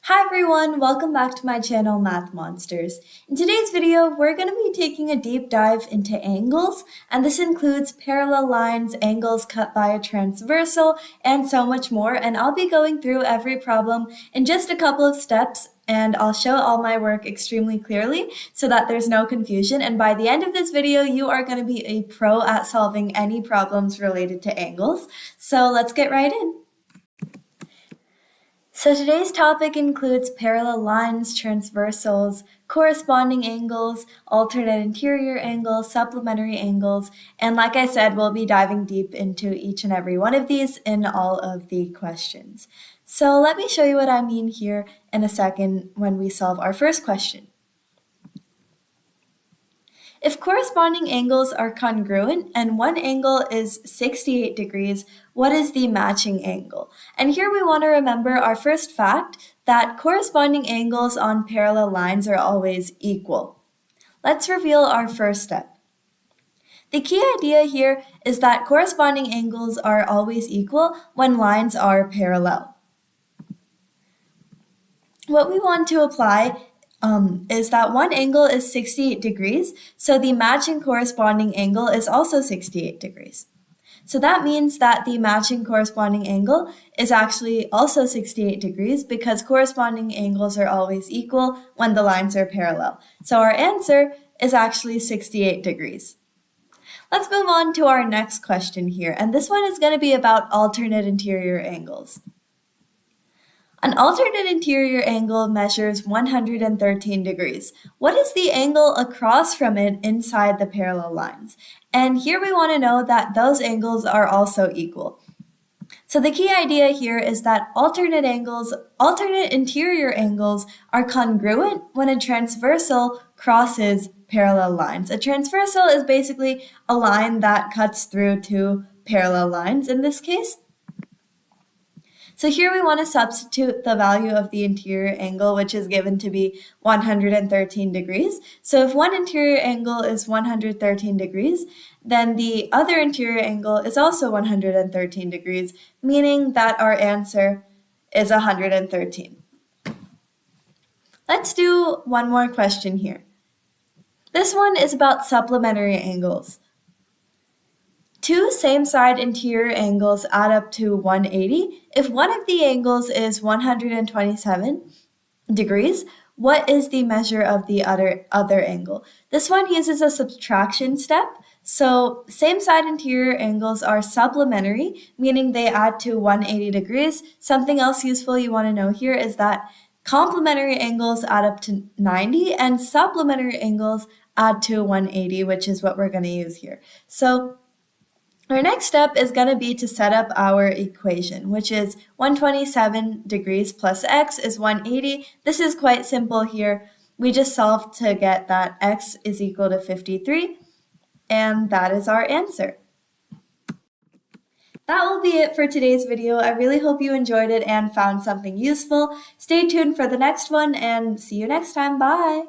Hi everyone, welcome back to my channel Math Monsters. In today's video, we're going to be taking a deep dive into angles, and this includes parallel lines, angles cut by a transversal, and so much more. And I'll be going through every problem in just a couple of steps, and I'll show all my work extremely clearly so that there's no confusion. And by the end of this video, you are going to be a pro at solving any problems related to angles. So let's get right in. So today's topic includes parallel lines, transversals, corresponding angles, alternate interior angles, supplementary angles, and like I said, we'll be diving deep into each and every one of these in all of the questions. So let me show you what I mean here in a second when we solve our first question. If corresponding angles are congruent and one angle is 68 degrees, what is the matching angle? And here we want to remember our first fact that corresponding angles on parallel lines are always equal. Let's reveal our first step. The key idea here is that corresponding angles are always equal when lines are parallel. What we want to apply is that one angle is 68 degrees, so the matching corresponding angle is also 68 degrees. So that means that the matching corresponding angle is actually also 68 degrees because corresponding angles are always equal when the lines are parallel. So our answer is actually 68 degrees. Let's move on to our next question here, and this one is going to be about alternate interior angles. An alternate interior angle measures 113 degrees. What is the angle across from it inside the parallel lines? And here we want to know that those angles are also equal. So the key idea here is that alternate interior angles are congruent when a transversal crosses parallel lines. A transversal is basically a line that cuts through two parallel lines in this case. So here we want to substitute the value of the interior angle, which is given to be 113 degrees. So if one interior angle is 113 degrees, then the other interior angle is also 113 degrees, meaning that our answer is 113. Let's do one more question here. This one is about supplementary angles. Two same-side interior angles add up to 180. If one of the angles is 127 degrees, what is the measure of the other angle? This one uses a subtraction step. So same-side interior angles are supplementary, meaning they add to 180 degrees. Something else useful you want to know here is that complementary angles add up to 90 and supplementary angles add to 180, which is what we're going to use here. So our next step is going to be to set up our equation, which is 127 degrees plus x is 180. This is quite simple here. We just solved to get that x is equal to 53, and that is our answer. That will be it for today's video. I really hope you enjoyed it and found something useful. Stay tuned for the next one, and see you next time. Bye!